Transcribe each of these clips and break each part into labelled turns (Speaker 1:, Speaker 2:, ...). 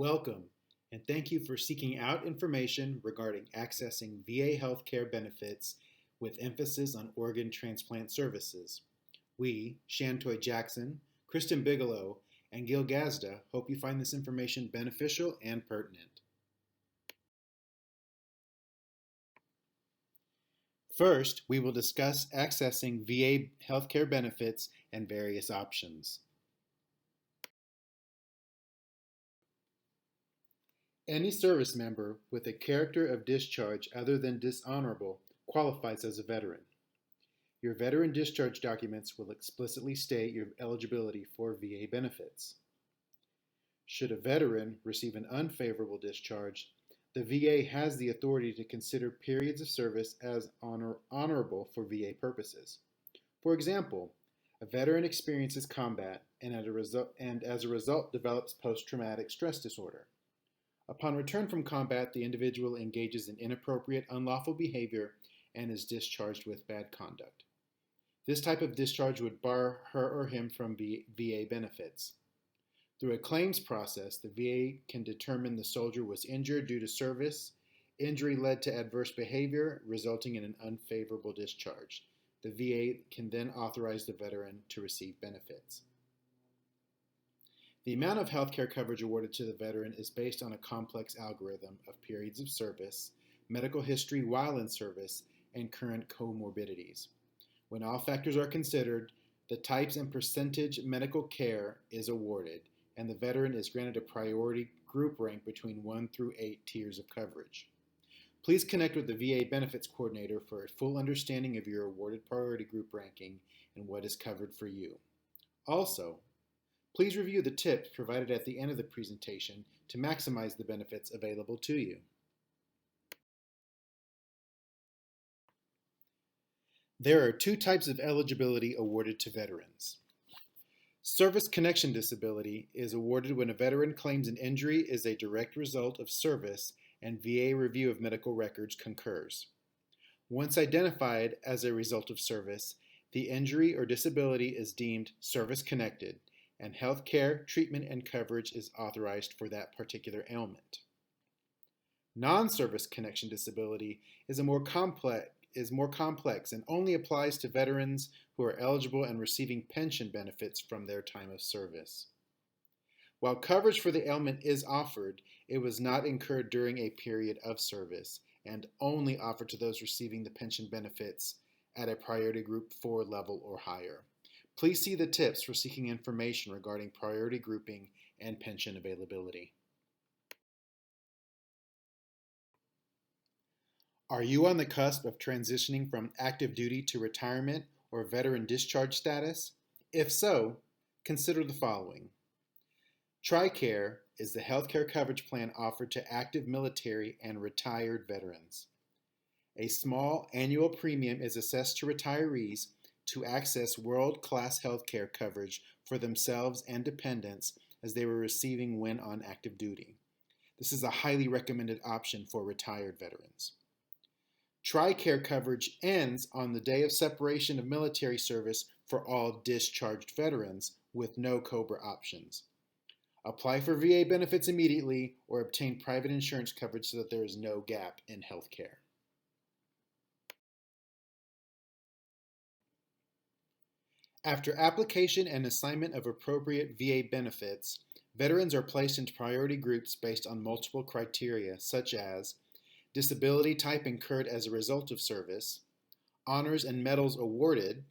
Speaker 1: Welcome, and thank you for seeking out information regarding accessing VA healthcare benefits with emphasis on organ transplant services. We, Shantoy Jackson, Kristen Bigelow, and Gil Gazda, hope you find this information beneficial and pertinent. First, we will discuss accessing VA healthcare benefits and various options. Any service member with a character of discharge other than dishonorable qualifies as a veteran. Your veteran discharge documents will explicitly state your eligibility for VA benefits. Should a veteran receive an unfavorable discharge, the VA has the authority to consider periods of service as honorable for VA purposes. For example, a veteran experiences combat and as a result develops post-traumatic stress disorder. Upon return from combat, the individual engages in inappropriate, unlawful behavior and is discharged with bad conduct. This type of discharge would bar her or him from VA benefits. Through a claims process, the VA can determine the soldier was injured due to service. Injury led to adverse behavior, resulting in an unfavorable discharge. The VA can then authorize the veteran to receive benefits. The amount of healthcare coverage awarded to the veteran is based on a complex algorithm of periods of service, medical history while in service, and current comorbidities. When all factors are considered, the types and percentage medical care is awarded, and the veteran is granted a priority group rank between 1 through 8 tiers of coverage. Please connect with the VA Benefits Coordinator for a full understanding of your awarded priority group ranking and what is covered for you. Also, please review the tips provided at the end of the presentation to maximize the benefits available to you. There are two types of eligibility awarded to veterans. Service connection disability is awarded when a veteran claims an injury is a direct result of service and VA review of medical records concurs. Once identified as a result of service, the injury or disability is deemed service-connected, and health care, treatment, and coverage is authorized for that particular ailment. Non-service connection disability is more complex and only applies to veterans who are eligible and receiving pension benefits from their time of service. While coverage for the ailment is offered, it was not incurred during a period of service and only offered to those receiving the pension benefits at a priority group 4 level or higher. Please see the tips for seeking information regarding priority grouping and pension availability. Are you on the cusp of transitioning from active duty to retirement or veteran discharge status? If so, consider the following. TRICARE is the healthcare coverage plan offered to active military and retired veterans. A small annual premium is assessed to retirees to access world-class healthcare coverage for themselves and dependents as they were receiving when on active duty. This is a highly recommended option for retired veterans. TRICARE coverage ends on the day of separation of military service for all discharged veterans with no COBRA options. Apply for VA benefits immediately or obtain private insurance coverage so that there is no gap in health care. After application and assignment of appropriate VA benefits, veterans are placed into priority groups based on multiple criteria such as disability type incurred as a result of service, honors and medals awarded,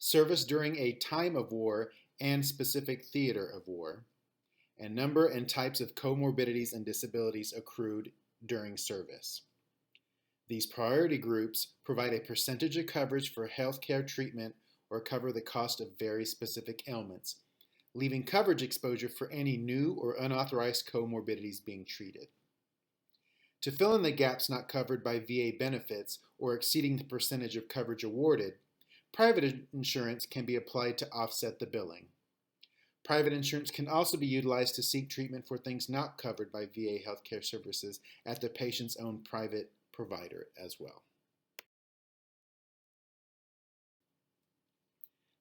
Speaker 1: service during a time of war and specific theater of war, and number and types of comorbidities and disabilities accrued during service. These priority groups provide a percentage of coverage for healthcare treatment or cover the cost of very specific ailments, leaving coverage exposure for any new or unauthorized comorbidities being treated. To fill in the gaps not covered by VA benefits or exceeding the percentage of coverage awarded, private insurance can be applied to offset the billing. Private insurance can also be utilized to seek treatment for things not covered by VA healthcare services at the patient's own private provider as well.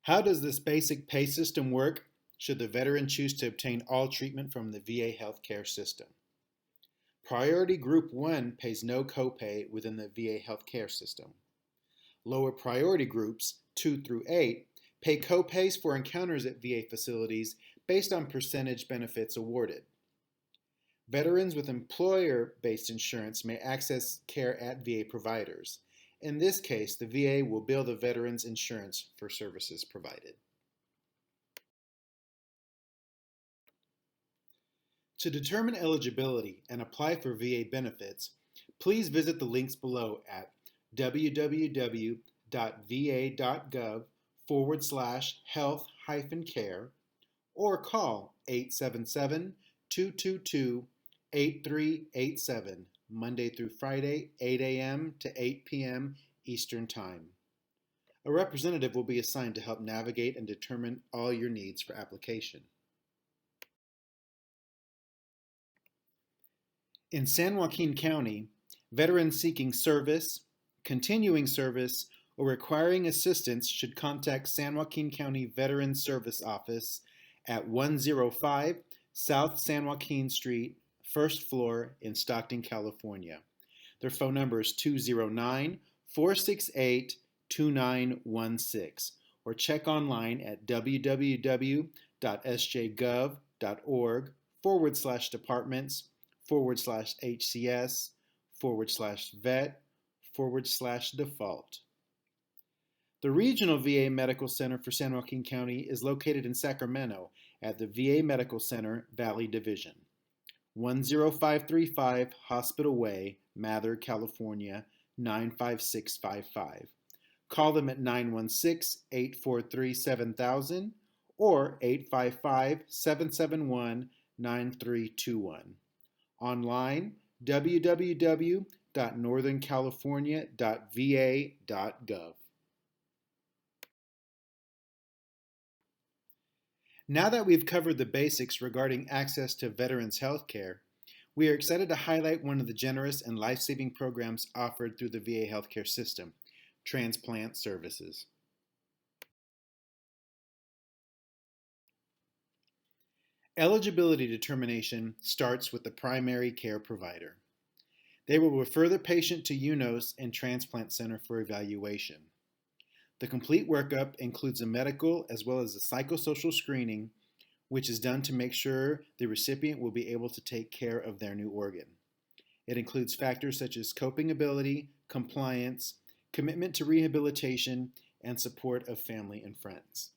Speaker 1: How does this basic pay system work? should the veteran choose to obtain all treatment from the VA healthcare system. Priority Group 1 pays no copay within the VA healthcare system. Lower priority groups, 2 through 8, pay copays for encounters at VA facilities based on percentage benefits awarded. Veterans with employer-based insurance may access care at VA providers. In this case, the VA will bill the veteran's insurance for services provided. To determine eligibility and apply for VA benefits, please visit the links below at www.va.gov/health-care or call 877-222-8387 Monday through Friday, 8 a.m. to 8 p.m. Eastern Time. A representative will be assigned to help navigate and determine all your needs for application. In San Joaquin County, veterans seeking service, continuing service, or requiring assistance should contact San Joaquin County Veterans Service Office at 105 South San Joaquin Street, first floor in Stockton, California. Their phone number is 209-468-2916, or check online at www.sjgov.org/departments/HCS/vet/default. The Regional VA Medical Center for San Joaquin County is located in Sacramento at the VA Medical Center Valley Division, 10535 Hospital Way, Mather, California, 95655. Call them at 916-843-7000 or 855-771-9321. Online, www.northerncalifornia.va.gov. Now that we've covered the basics regarding access to veterans' health care, we are excited to highlight one of the generous and life-saving programs offered through the VA healthcare system, Transplant services. Eligibility determination starts with the primary care provider. They will refer the patient to UNOS and Transplant Center for evaluation. The complete workup includes a medical as well as a psychosocial screening, which is done to make sure the recipient will be able to take care of their new organ. It includes factors such as coping ability, compliance, commitment to rehabilitation, and support of family and friends.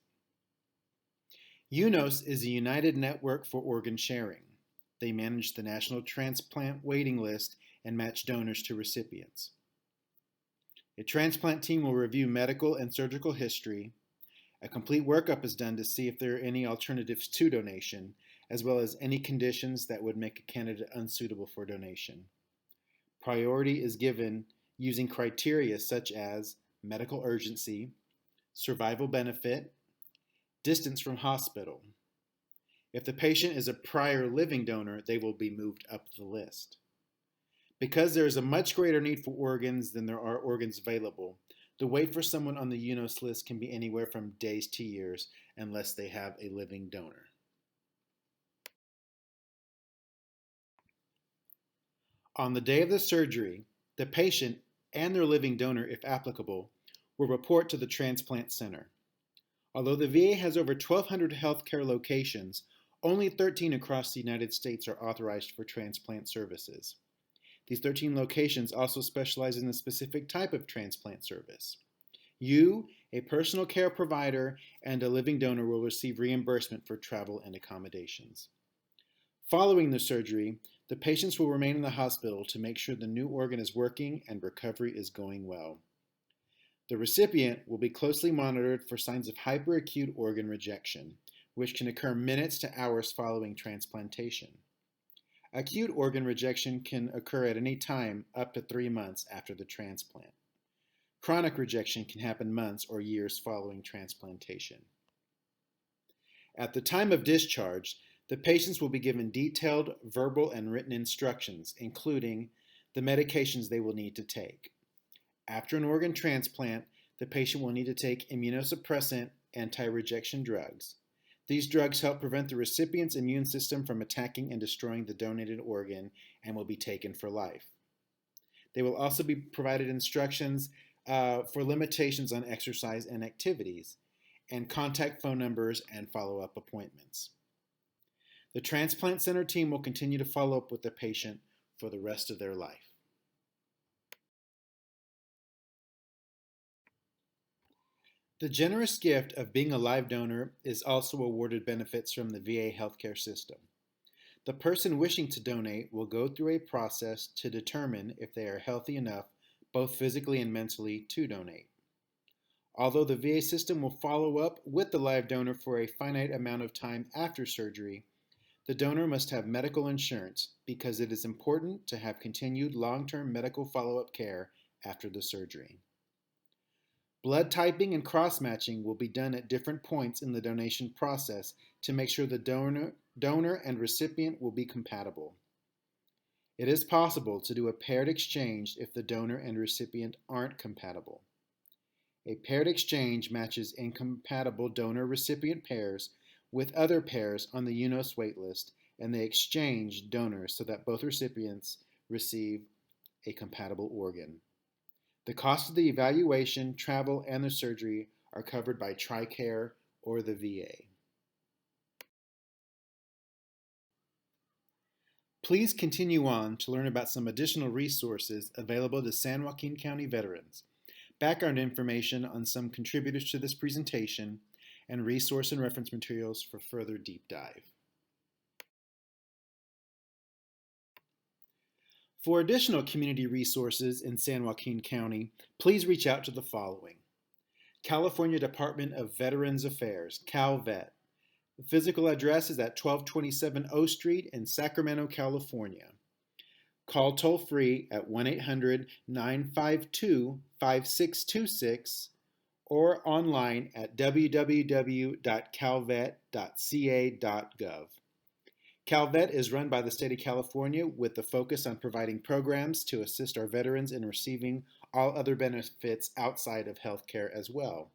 Speaker 1: UNOS is a united network for organ sharing. They manage the national transplant waiting list and match donors to recipients. A transplant team will review medical and surgical history. A complete workup is done to see if there are any alternatives to donation, as well as any conditions that would make a candidate unsuitable for donation. Priority is given using criteria such as medical urgency, survival benefit, distance from hospital. If the patient is a prior living donor, they will be moved up the list. Because there is a much greater need for organs than there are organs available, the wait for someone on the UNOS list can be anywhere from days to years unless they have a living donor. On the day of the surgery, the patient and their living donor, if applicable, will report to the transplant center. Although the VA has over 1,200 healthcare locations, only 13 across the United States are authorized for transplant services. These 13 locations also specialize in a specific type of transplant service. You, a personal care provider, and a living donor will receive reimbursement for travel and accommodations. Following the surgery, the patients will remain in the hospital to make sure the new organ is working and recovery is going well. The recipient will be closely monitored for signs of hyperacute organ rejection, which can occur minutes to hours following transplantation. Acute organ rejection can occur at any time up to 3 months after the transplant. Chronic rejection can happen months or years following transplantation. At the time of discharge, the patients will be given detailed verbal and written instructions, including the medications they will need to take. After an organ transplant, the patient will need to take immunosuppressant anti-rejection drugs. These drugs help prevent the recipient's immune system from attacking and destroying the donated organ and will be taken for life. They will also be provided instructions for limitations on exercise and activities, and contact phone numbers and follow-up appointments. The Transplant Center team will continue to follow up with the patient for the rest of their life. The generous gift of being a live donor is also awarded benefits from the VA healthcare system. The person wishing to donate will go through a process to determine if they are healthy enough, both physically and mentally, to donate. Although the VA system will follow up with the live donor for a finite amount of time after surgery, the donor must have medical insurance because it is important to have continued long-term medical follow-up care after the surgery. Blood typing and cross-matching will be done at different points in the donation process to make sure the donor and recipient will be compatible. It is possible to do a paired exchange if the donor and recipient aren't compatible. A paired exchange matches incompatible donor-recipient pairs with other pairs on the UNOS waitlist, and they exchange donors so that both recipients receive a compatible organ. The cost of the evaluation, travel, and the surgery are covered by TRICARE or the VA. Please continue on to learn about some additional resources available to San Joaquin County veterans, background information on some contributors to this presentation, and resource and reference materials for further deep dive. For additional community resources in San Joaquin County, please reach out to the following: California Department of Veterans Affairs, CalVet. The physical address is at 1227 O Street in Sacramento, California. Call toll-free at 1-800-952-5626 or online at www.calvet.ca.gov. CalVet is run by the state of California with the focus on providing programs to assist our veterans in receiving all other benefits outside of healthcare as well.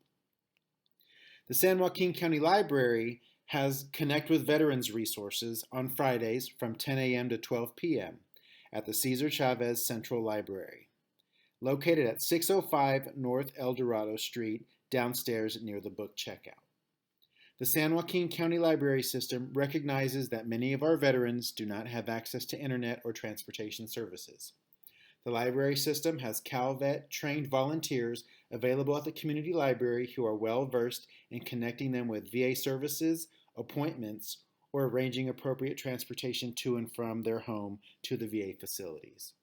Speaker 1: The San Joaquin County Library has Connect with Veterans resources on Fridays from 10 a.m. to 12 p.m. at the Cesar Chavez Central Library, located at 605 North El Dorado Street, downstairs near the book checkout. The San Joaquin County Library System recognizes that many of our veterans do not have access to internet or transportation services. The library system has CalVet trained volunteers available at the community library who are well versed in connecting them with VA services, appointments, or arranging appropriate transportation to and from their home to the VA facilities.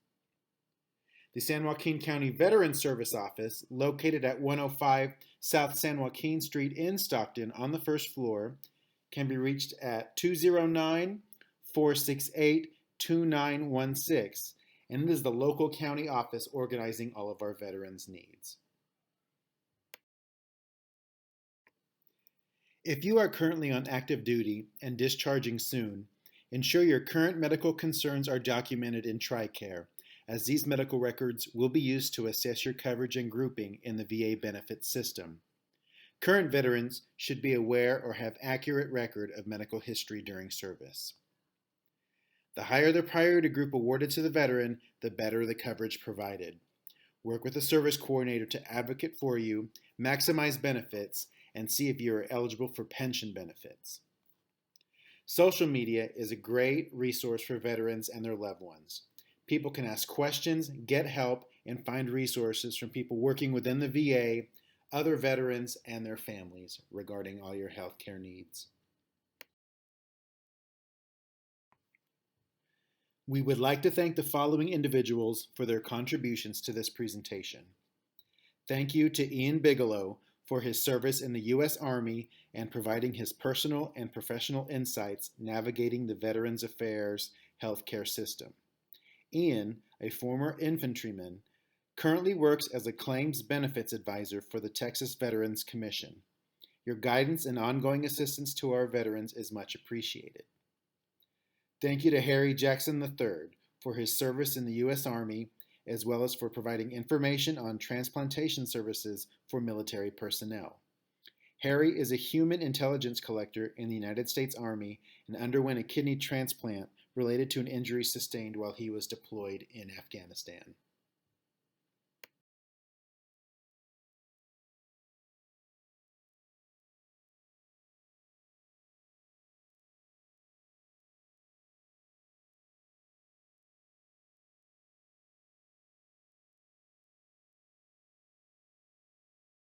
Speaker 1: The San Joaquin County Veterans Service Office, located at 105 South San Joaquin Street in Stockton on the first floor, can be reached at 209-468-2916, and it is the local county office organizing all of our veterans' needs. If you are currently on active duty and discharging soon, ensure your current medical concerns are documented in TRICARE, as these medical records will be used to assess your coverage and grouping in the VA benefits system. Current veterans should be aware or have accurate record of medical history during service. The higher the priority group awarded to the veteran, the better the coverage provided. Work with a service coordinator to advocate for you, maximize benefits, and see if you are eligible for pension benefits. Social media is a great resource for veterans and their loved ones. People can ask questions, get help, and find resources from people working within the VA, other veterans, and their families regarding all your healthcare needs. We would like to thank the following individuals for their contributions to this presentation. Thank you to Ian Bigelow for his service in the U.S. Army and providing his personal and professional insights navigating the Veterans Affairs healthcare system. Ian, a former infantryman, currently works as a claims benefits advisor for the Texas Veterans Commission. Your guidance and ongoing assistance to our veterans is much appreciated. Thank you to Harry Jackson III for his service in the U.S. Army, as well as for providing information on transplantation services for military personnel. Harry is a human intelligence collector in the United States Army and underwent a kidney transplant related to an injury sustained while he was deployed in Afghanistan.